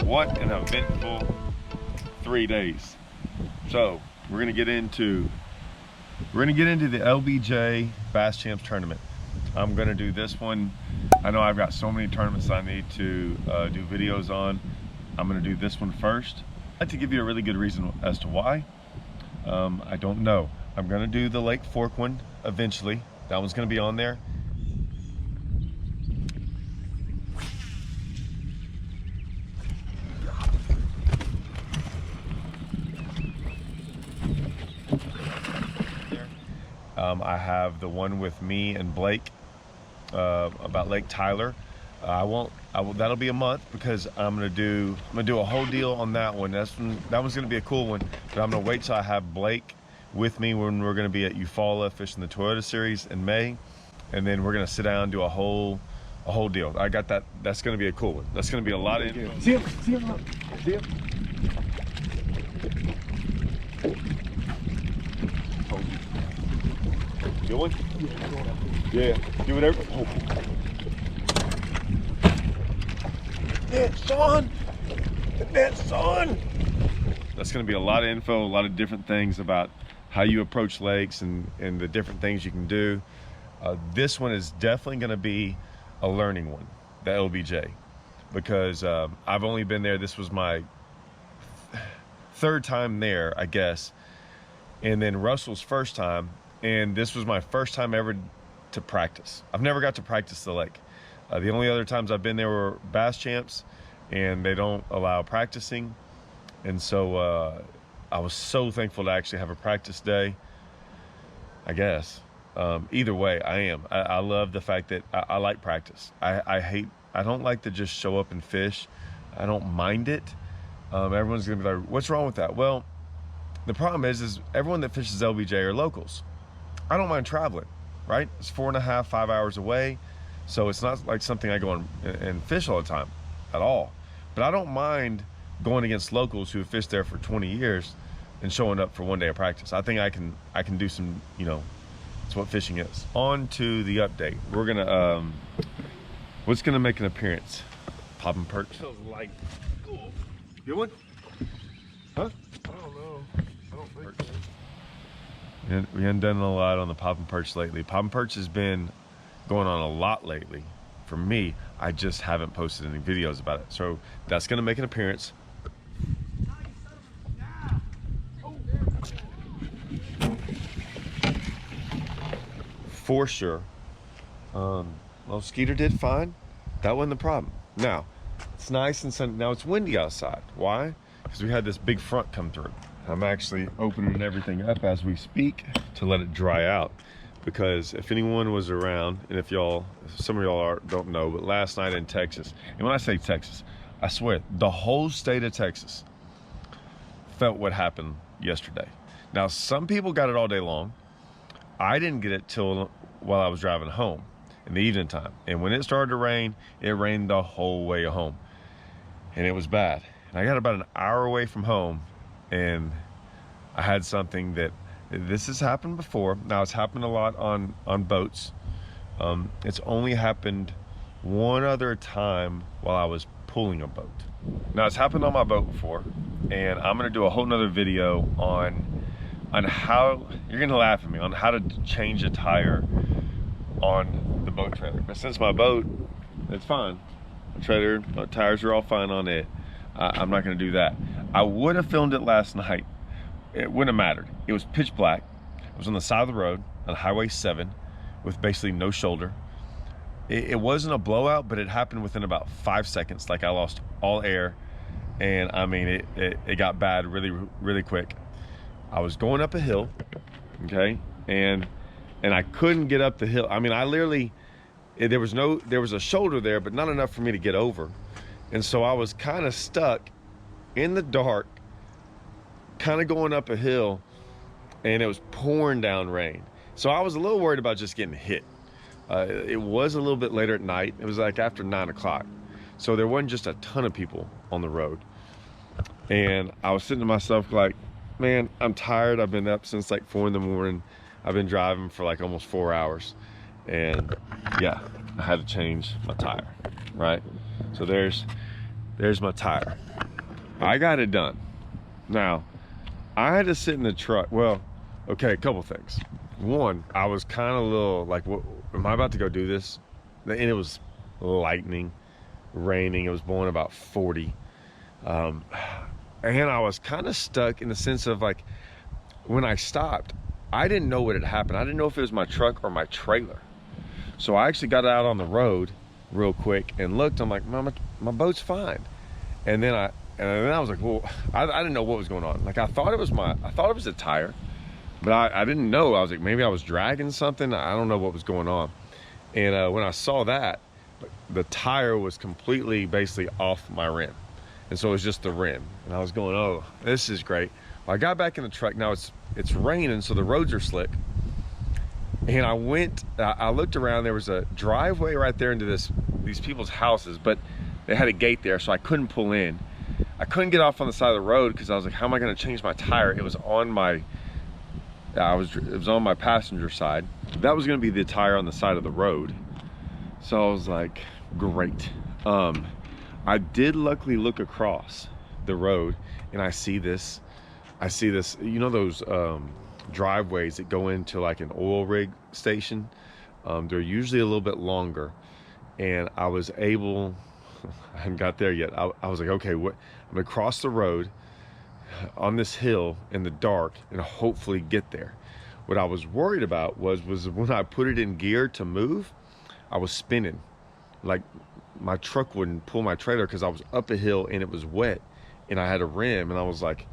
What an eventful 3 days. So we're gonna get into the LBJ Bass Champs tournament. I'm gonna do this one. I know I've got so many tournaments I need to do videos on. I'm gonna do this one first. I'd like to give you a really good reason as to why. I don't know. I'm gonna do the Lake Fork one eventually. That one's gonna be on there. I have the one with me and Blake about Lake Tyler. That'll be a month because I'm gonna do a whole deal on that one. That one's gonna be a cool one. But I'm gonna wait till I have Blake with me when we're gonna be at Eufaula fishing the Toyota Series in May, and then we're gonna sit down and do a whole deal. I got that. That's gonna be a cool one. That's gonna be a lot of info. See him. Good one? Yeah. Do whatever. Oh. That's on. That's going to be a lot of info, a lot of different things about how you approach lakes and the different things you can do. This one is definitely going to be a learning one, the LBJ, because I've only been there. This was my third time there, I guess, and then Russell's first time. And this was my first time ever to practice. I've never got to practice the lake. The only other times I've been there were Bass Champs, and they don't allow practicing. And so I was so thankful to actually have a practice day, I guess. Either way, I am. I love the fact that I like practice. I don't like to just show up and fish. I don't mind it. Everyone's gonna be like, what's wrong with that? Well, the problem is everyone that fishes LBJ are locals. I don't mind traveling, right? It's 4.5, 5 hours away. So it's not like something I go and fish all the time at all. But I don't mind going against locals who have fished there for 20 years and showing up for one day of practice. I think I can do some, it's what fishing is. On to the update. We're gonna, what's gonna make an appearance? Pop and perch. Feels light. Good one? Huh? I don't know. I don't think so. We haven't done a lot on the pop and perch lately. Pop and perch has been going on a lot lately. For me, I just haven't posted any videos about it. So that's gonna make an appearance. For sure. Well, Skeeter did fine. That wasn't the problem. Now, it's nice and sunny. Now it's windy outside. Why? Because we had this big front come through. I'm actually opening everything up as we speak to let it dry out, because if anyone was around, and if some of y'all don't know, but last night in Texas, and when I say Texas, I swear the whole state of Texas felt what happened yesterday. Now, some people got it all day long. I didn't get it till while I was driving home in the evening time, and when it started to rain, it rained the whole way home, and it was bad. And I got about an hour away from home, and I had something that, this has happened before. Now, it's happened a lot on boats. It's only happened one other time while I was pulling a boat. Now, it's happened on my boat before, and I'm gonna do a whole nother video on how, you're gonna laugh at me, on how to change a tire on the boat trailer. But since my boat, it's fine. The trailer, my tires are all fine on it. I'm not gonna do that. I would have filmed it last night. It wouldn't have mattered. It was pitch black. It was on the side of the road on Highway 7 with basically no shoulder. It wasn't a blowout, but it happened within about 5 seconds. Like, I lost all air, and I mean, it got bad really, really quick. I was going up a hill, okay, and I couldn't get up the hill. I mean, I literally, there was a shoulder there, but not enough for me to get over. And so I was kind of stuck in the dark, kind of going up a hill, and it was pouring down rain. So I was a little worried about just getting hit. It was a little bit later at night. It was like after 9 o'clock. So there wasn't just a ton of people on the road. And I was sitting to myself like, man, I'm tired. I've been up since like 4 in the morning. I've been driving for like almost 4 hours. And yeah, I had to change my tire, right? So there's there's my tire. I got it done. Now, I had to sit in the truck. Well, okay, a couple things. One, I was kind of a little like, what, am I about to go do this? And it was lightning, raining. It was blowing about 40. And I was kind of stuck in the sense of like, when I stopped, I didn't know what had happened. I didn't know if it was my truck or my trailer. So I actually got out on the road real quick and looked. I'm like, my boat's fine. And then I was like, well, I didn't know what was going on. Like I thought it was a tire, but I didn't know. I was like, maybe I was dragging something. I don't know what was going on. And when I saw that, the tire was completely basically off my rim. And so it was just the rim. And I was going, oh, this is great. Well, I got back in the truck. Now it's raining, so the roads are slick. And I looked around. There was a driveway right there into these people's houses, but they had a gate there, so I couldn't pull in. I couldn't get off on the side of the road because I was like, how am I going to change my tire? It was on my passenger side. That was going to be the tire on the side of the road. So I was like, great. I did luckily look across the road and I see this, you know, those driveways that go into like an oil rig station. They're usually a little bit longer, and I was able, I haven't got there yet. I was like, okay, what? I'm gonna cross the road on this hill in the dark and hopefully get there. What I was worried about was when I put it in gear to move, I was spinning. Like my truck wouldn't pull my trailer because I was up a hill and it was wet and I had a rim, and I was like,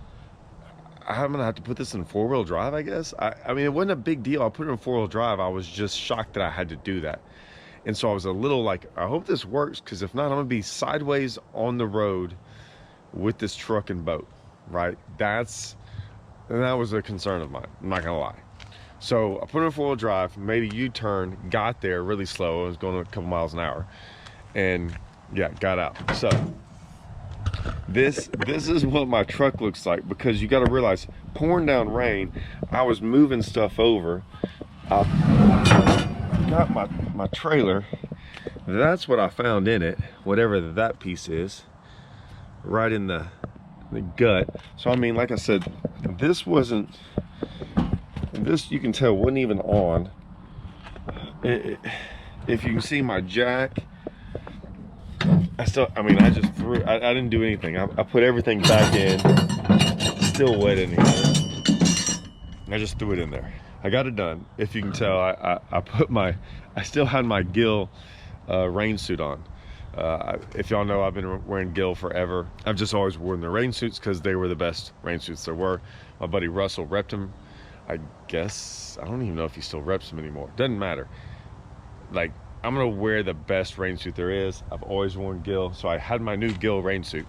I'm gonna have to put this in 4-wheel drive, I guess. I mean, it wasn't a big deal. I put it in 4-wheel drive. I was just shocked that I had to do that. And so I was a little like, I hope this works, because if not, I'm gonna be sideways on the road with this truck and boat, right? That was a concern of mine, I'm not gonna lie. So I put it in 4-wheel drive, made a U-turn, got there really slow. I was going a couple miles an hour, and yeah, got out. So this is what my truck looks like, because you got to realize, pouring down rain, I was moving stuff over. I got my trailer. That's what I found in it, whatever that piece is, right in the gut. So I mean, like I said, this you can tell wasn't even on. If you can see my jack, I just threw, I didn't do anything. I put everything back in, still wet in here. I just threw it in there. I got it done. If you can tell, I still had my Gill rain suit on. If y'all know, I've been wearing Gill forever. I've just always worn the rain suits because they were the best rain suits there were. My buddy Russell repped them. I guess, I don't even know if he still reps them anymore. Doesn't matter. Like, I'm gonna wear the best rain suit there is. I've always worn Gill, so I had my new Gill rain suit.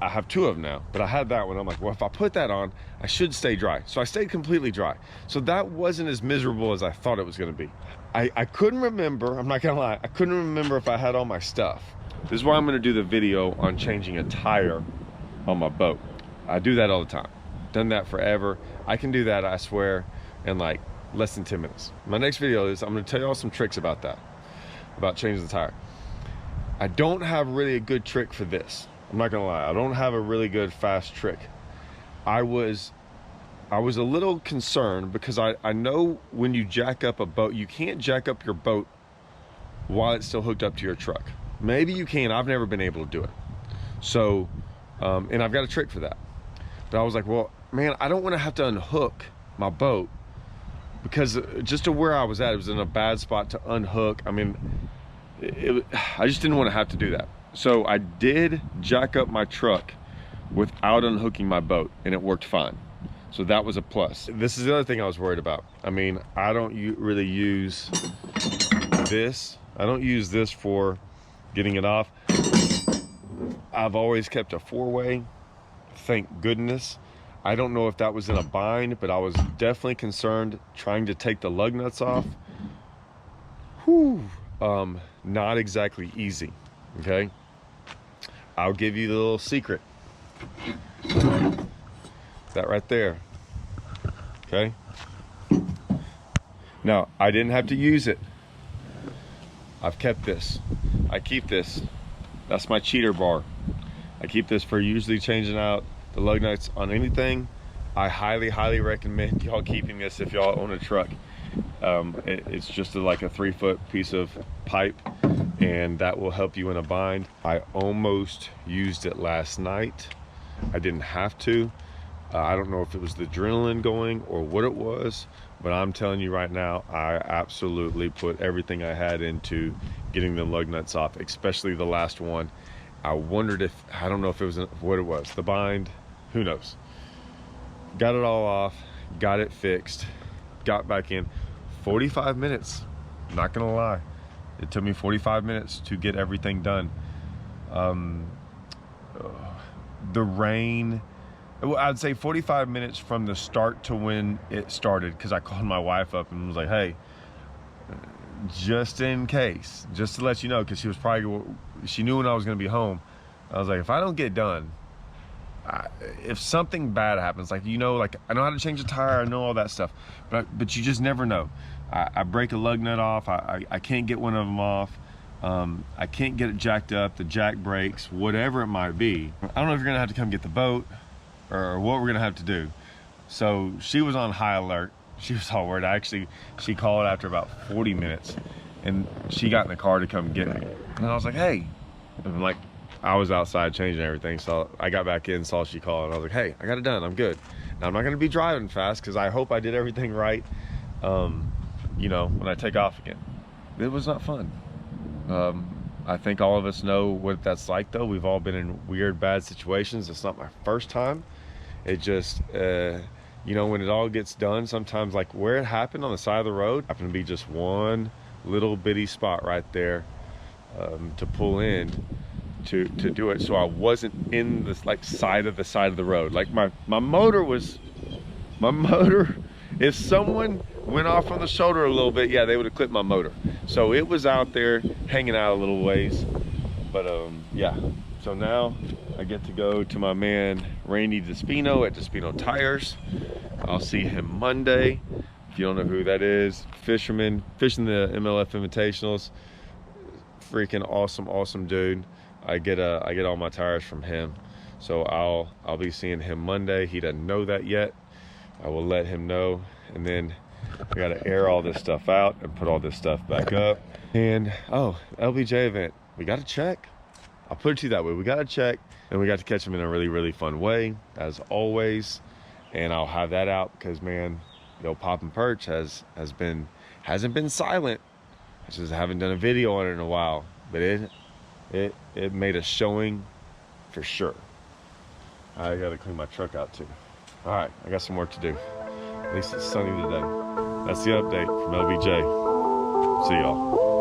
I have 2 of them now, but I had that one. I'm like, well, if I put that on, I should stay dry. So I stayed completely dry. So that wasn't as miserable as I thought it was gonna be. I couldn't remember, I'm not gonna lie, I couldn't remember if I had all my stuff. This is why I'm gonna do the video on changing a tire on my boat. I do that all the time. Done that forever. I can do that, I swear, in like less than 10 minutes. My next video is, I'm gonna tell y'all some tricks about that, about changing the tire. I don't have really a good trick for this. I'm not gonna lie, I don't have a really good fast trick. I was a little concerned because I know when you jack up a boat, you can't jack up your boat while it's still hooked up to your truck. Maybe you can, I've never been able to do it. So, and I've got a trick for that. But I was like, well, man, I don't wanna have to unhook my boat, because just to where I was at, it was in a bad spot to unhook. I mean, I just didn't wanna have to do that. So I did jack up my truck without unhooking my boat, and it worked fine. So that was a plus. This is the other thing I was worried about. I mean, I don't really use this. I don't use this for getting it off. I've always kept a 4-way, thank goodness. I don't know if that was in a bind, but I was definitely concerned trying to take the lug nuts off. Whew. Not exactly easy, okay? I'll give you the little secret. That right there, okay? Now, I didn't have to use it. I've kept this. I keep this. That's my cheater bar. I keep this for usually changing out the lug nuts on anything. I highly recommend y'all keeping this if y'all own a truck. It's just like a 3-foot piece of pipe, and that will help you in a bind. I almost used it last night. I didn't have to. I don't know if it was the adrenaline going or what it was, but I'm telling you right now, I absolutely put everything I had into getting the lug nuts off, especially the last one. I wondered if, I don't know if it was what it was, the bind, who knows. Got it all off, got it fixed, got back in. 45 minutes, not gonna lie. It took me 45 minutes to get everything done. The rain, I'd say 45 minutes from the start to when it started, because I called my wife up and was like, hey, just in case, just to let you know, because she knew when I was gonna be home. I was like, if I don't get done, if something bad happens, like, you know, like I know how to change a tire, I know all that stuff, but you just never know. I break a lug nut off, I can't get one of them off, I can't get it jacked up, the jack breaks, whatever it might be. I don't know if you're gonna have to come get the boat or what we're gonna have to do. So she was on high alert. She was all worried. She called after about 40 minutes and she got in the car to come get me. And I was like, hey, I'm like, I was outside changing everything, so I got back in, saw she called, and I was like, hey, I got it done, I'm good. Now, I'm not gonna be driving fast because I hope I did everything right, you know, when I take off again. It was not fun. I think all of us know what that's like, though. We've all been in weird, bad situations. It's not my first time. It just, you know, when it all gets done, sometimes like where it happened on the side of the road, happened to be just one little bitty spot right there to pull in. To do it, so I wasn't in this like side of the road. Like my motor, if someone went off on the shoulder a little bit, yeah, they would have clipped my motor. So it was out there hanging out a little ways. But yeah, so now I get to go to my man Randy Despino at Despino Tires. I'll see him Monday. If you don't know who that is, fisherman, fishing the MLF Invitationals. Freaking awesome dude. I get all my tires from him, so I'll be seeing him Monday. He doesn't know that yet. I will let him know, and then we got to air all this stuff out and put all this stuff back up. And oh, LBJ event, we got to check. I'll put it to you that way. We got to check, and we got to catch him in a really fun way, as always. And I'll have that out because, man, yo, popping perch hasn't been silent. I just haven't done a video on it in a while, but it made a showing for sure. I gotta clean my truck out too. All right, I got some work to do. At least it's sunny today. That's the update from LBJ. See y'all.